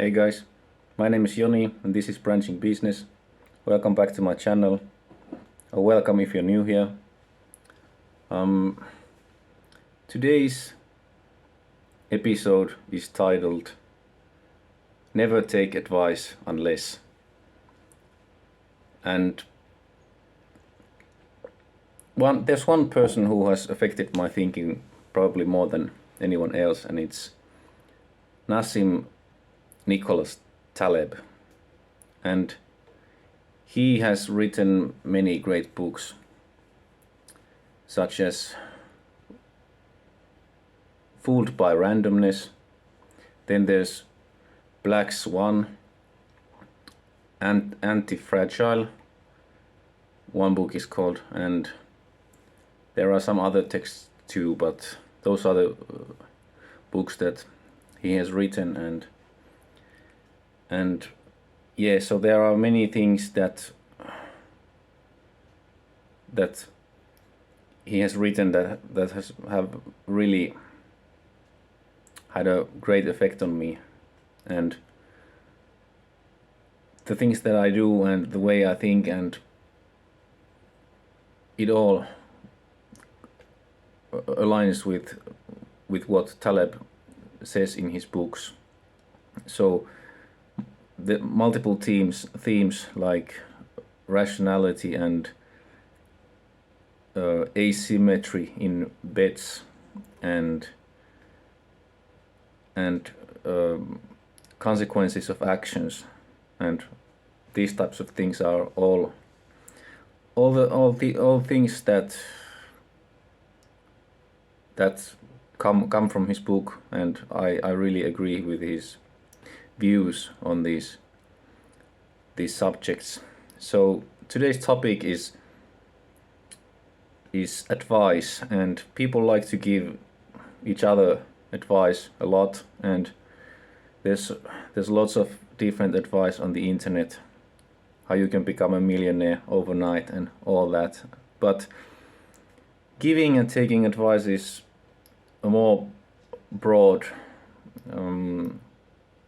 Hey guys, my name is Joni and this is Branching Business. Welcome back to my channel, or welcome if you're new here. Today's episode is titled Never Take Advice Unless. And there's one person who has affected my thinking probably more than anyone else, and it's Nassim Nicholas Taleb. And he has written many great books, such as Fooled by Randomness, then there's Black Swan, and Anti-Fragile, one book is called, and there are some other texts too, but those are the books that he has written. And yeah, so there are many things that he has written that have really had a great effect on me, and the things that I do and the way I think, and it all aligns with what Taleb says in his books. So the multiple themes like rationality and asymmetry in bets and consequences of actions, and these types of things are all things that come from his book, and I really agree with his views on these subjects. So today's topic is advice, and people like to give each other advice a lot, and there's lots of different advice on the internet, how you can become a millionaire overnight and all that. But giving and taking advice is a more broad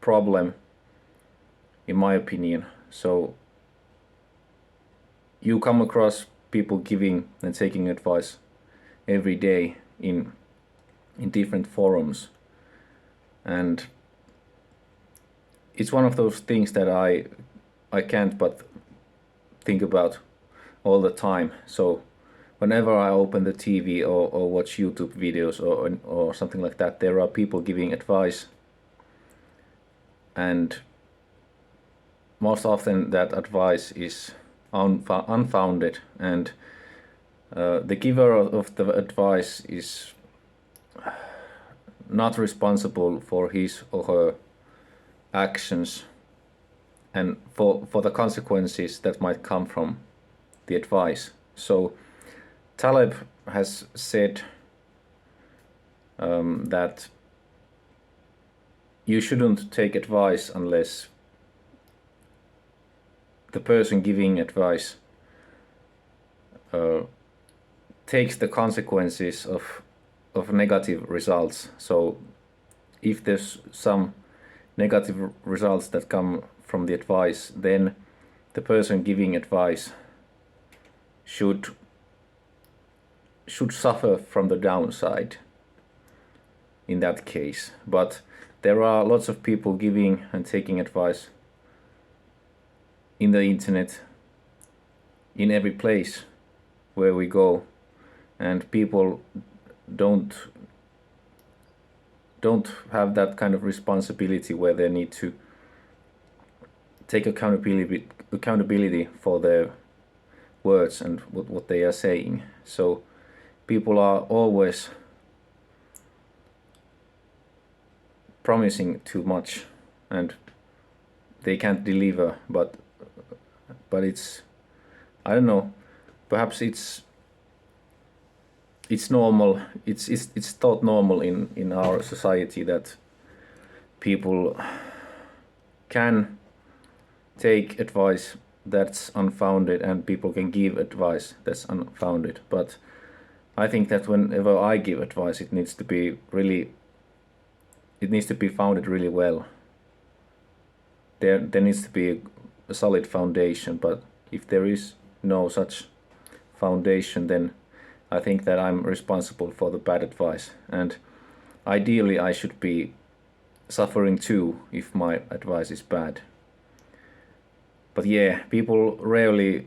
problem, in my opinion. So you come across people giving and taking advice every day in different forums, and it's one of those things that I can't but think about all the time. So whenever I open the TV or watch YouTube videos or something like that, there are people giving advice, and most often that advice is unfounded, and the giver of the advice is not responsible for his or her actions and for the consequences that might come from the advice. So Taleb has said that you shouldn't take advice unless the person giving advice takes the consequences of negative results. So if there's some negative results that come from the advice, then the person giving advice should suffer from the downside in that case. But there are lots of people giving and taking advice in the internet, in every place where we go, and people don't have that kind of responsibility where they need to take accountability for their words and what they are saying. So people are always promising too much and they can't deliver, but it's, I don't know, perhaps it's normal, it's thought normal in our society that people can take advice that's unfounded and people can give advice that's unfounded. But I think that whenever I give advice, it needs to be founded really well. there needs to be a solid foundation, but if there is no such foundation, then I think that I'm responsible for the bad advice, and ideally I should be suffering too if my advice is bad. But yeah, people rarely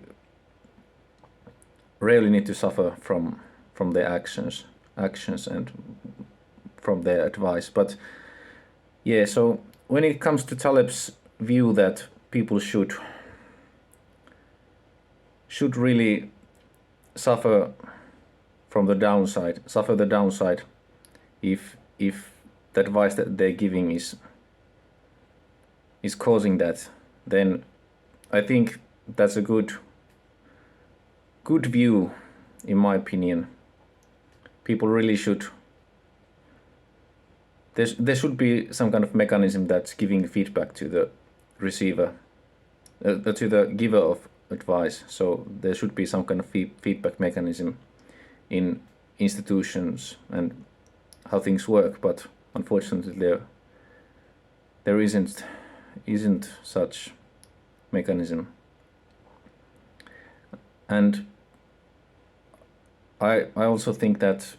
need to suffer from their actions and from their advice. But yeah, so when it comes to Taleb's view that people should really suffer the downside if the advice that they're giving is causing that, then I think that's a good view, in my opinion. People really should. There should be some kind of mechanism that's giving feedback to the receiver, to the giver of advice. So there should be some kind of feedback mechanism in institutions and how things work. But unfortunately, there isn't such mechanism. And I also think that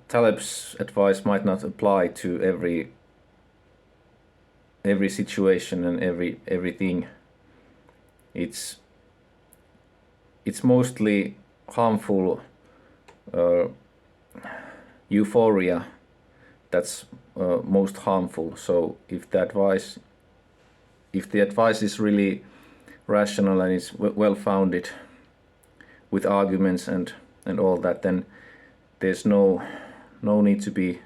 Taleb's advice might not apply to every situation and everything. It's mostly harmful euphoria that's most harmful. So if the advice is really rational and is well founded with arguments and all that, then there's no need to be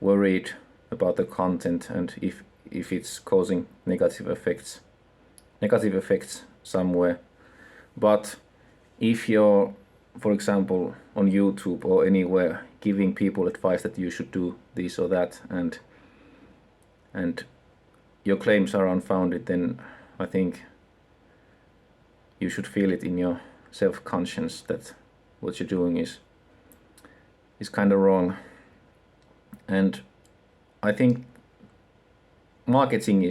worried about the content and if it's causing negative effects somewhere. But if you're, for example, on YouTube or anywhere giving people advice that you should do this or that, and your claims are unfounded, then I think you should feel it in your self-conscience that what you're doing is kind of wrong. And I think marketing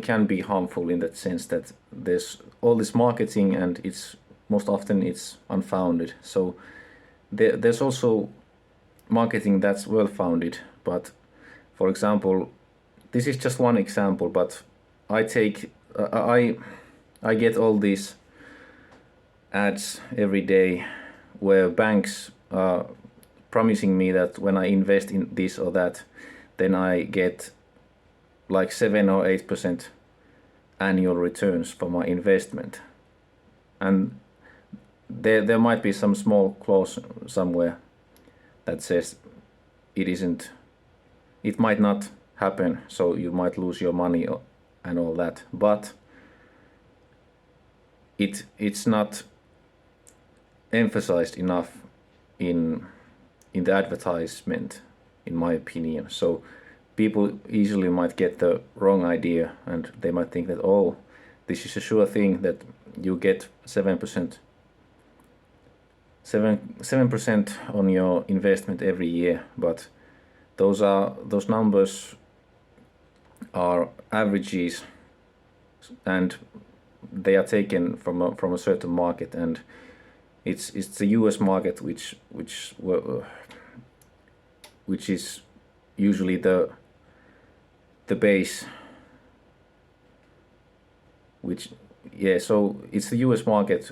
can be harmful in that sense that there's all this marketing and most often it's unfounded. So there's also marketing that's well founded, but for example, this is just one example, but I get all these ads every day where banks are promising me that when I invest in this or that, then I get like 7 or 8% annual returns for my investment. And there might be some small clause somewhere that says it might not happen, so you might lose your money and all that, but it's not emphasized enough in the advertisement, in my opinion. So people easily might get the wrong idea and they might think that, oh, this is a sure thing that you get 7% on your investment every year, but those numbers are averages and they are taken from a certain market, and it's the US market which is usually the base, so it's the US market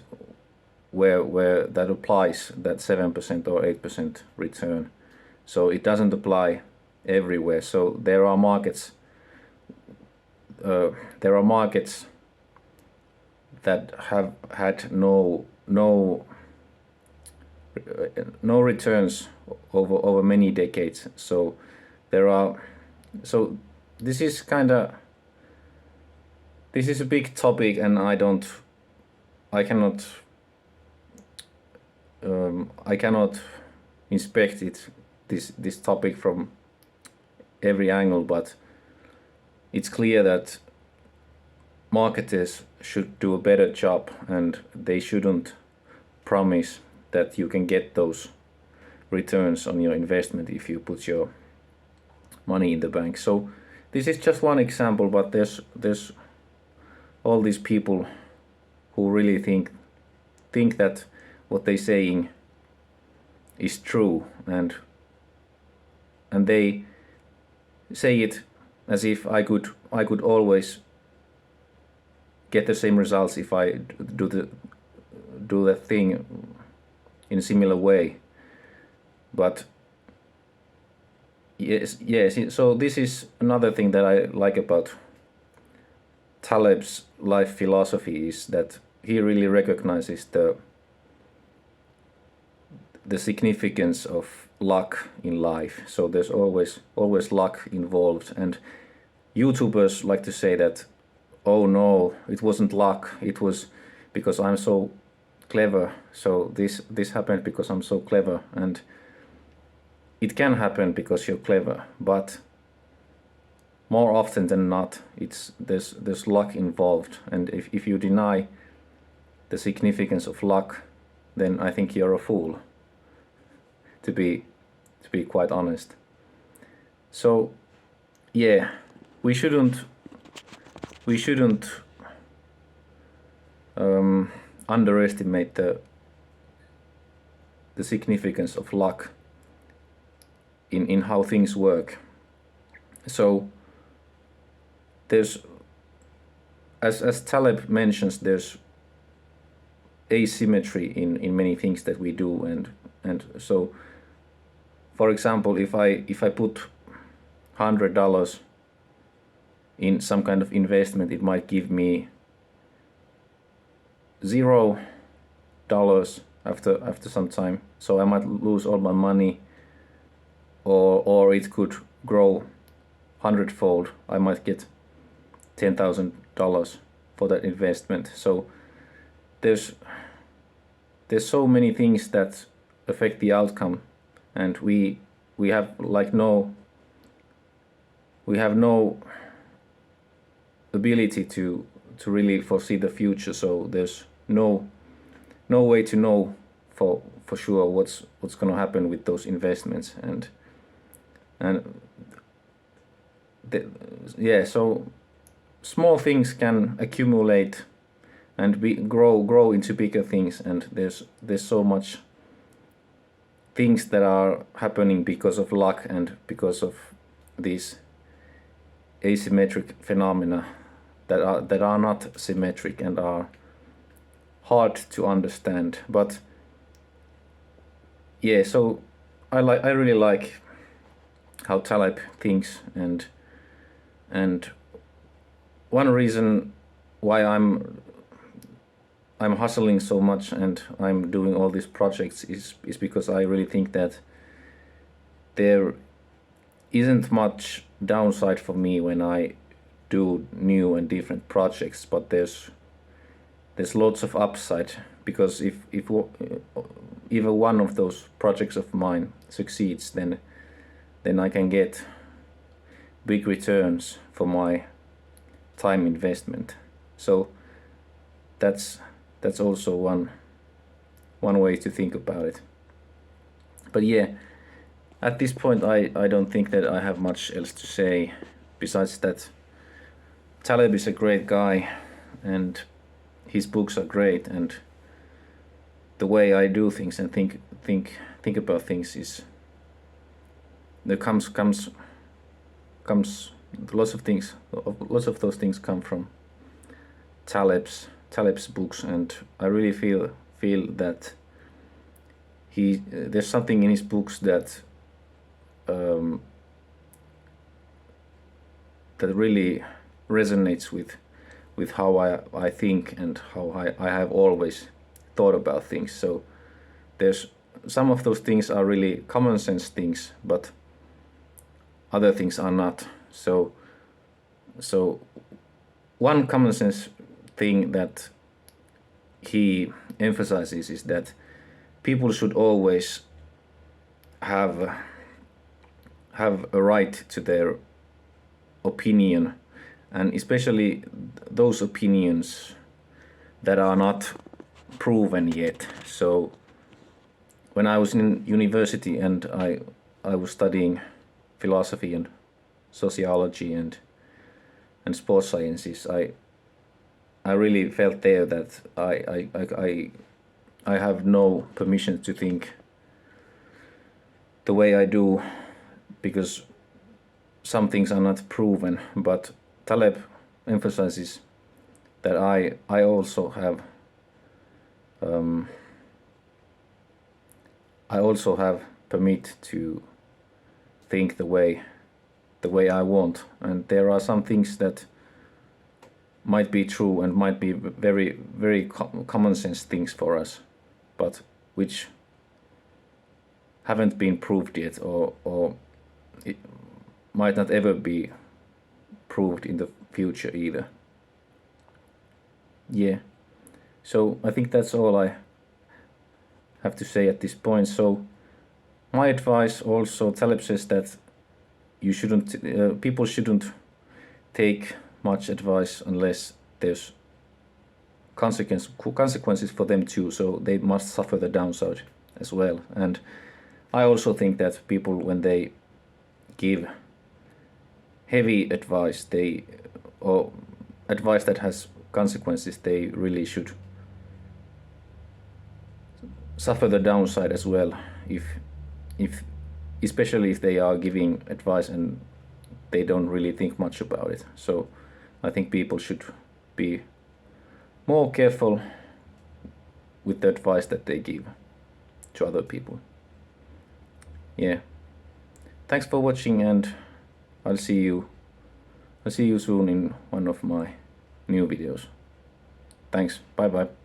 where that applies that 7% or 8% return. So it doesn't apply everywhere. So there are markets that have had no returns over many decades. So this is a big topic, and I cannot inspect this topic from every angle, but it's clear that marketers should do a better job, and they shouldn't promise that you can get those returns on your investment if you put your money in the bank. So this is just one example, but there's all these people who really think that what they're saying is true, and they say it as if I could always get the same results if I do the thing in a similar way. But yes, so this is another thing that I like about Taleb's life philosophy, is that he really recognizes the significance of luck in life. So there's always luck involved, and YouTubers like to say that, oh no, it wasn't luck, it was because I'm so clever, so this happened because I'm so clever. And it can happen because you're clever, but more often than not there's luck involved. And if you deny the significance of luck, then I think you're a fool, to be quite honest. So yeah, we shouldn't underestimate the significance of luck in how things work. So there's, as Taleb mentions, there's asymmetry in many things that we do, and so, for example, if I put $100 in some kind of investment, it might give me $0 after some time. So I might lose all my money, or it could grow 100-fold. I might get $10,000 for that investment. So there's so many things that affect the outcome, and we have no ability to really foresee the future. So there's no way to know for sure what's going to happen with those investments, and so small things can accumulate and grow into bigger things, and there's so much things that are happening because of luck and because of these asymmetric phenomena that are not symmetric and are hard to understand. But yeah, so I really like how Taleb thinks, and one reason why I'm hustling so much and I'm doing all these projects is because I really think that there isn't much downside for me when I do new and different projects, but there's lots of upside, because if either one of those projects of mine succeeds, then I can get big returns for my time investment. So that's also one way to think about it. But yeah, at this point I don't think that I have much else to say besides that Taleb is a great guy, and his books are great, and the way I do things and think about things is there comes lots of those things come from Taleb's books, and I really feel that there's something in his books that really resonates with how I think and how I have always thought about things. So there's some of those things are really common sense things, but other things are not. So one common sense thing that he emphasizes is that people should always have a right to their opinion, and especially those opinions that are not proven yet. So when I was in university and I was studying philosophy and sociology and sports sciences, I really felt there that I have no permission to think the way I do, because some things are not proven. But Taleb emphasizes that I also have permit to think the way I want, and there are some things that might be true and might be very common sense things for us, but which haven't been proved yet, or it might not ever be proved in the future either. Yeah, so I think that's all I have to say at this point. So my advice also, Taleb says that you shouldn't people shouldn't take much advice unless there's consequences for them too, so they must suffer the downside as well. And I also think that people, when they give heavy advice, or advice that has consequences, they really should suffer the downside as well, if especially if they are giving advice and they don't really think much about it. So I think people should be more careful with the advice that they give to other people. Yeah. Thanks for watching, and I'll see you soon in one of my new videos. Thanks. Bye bye.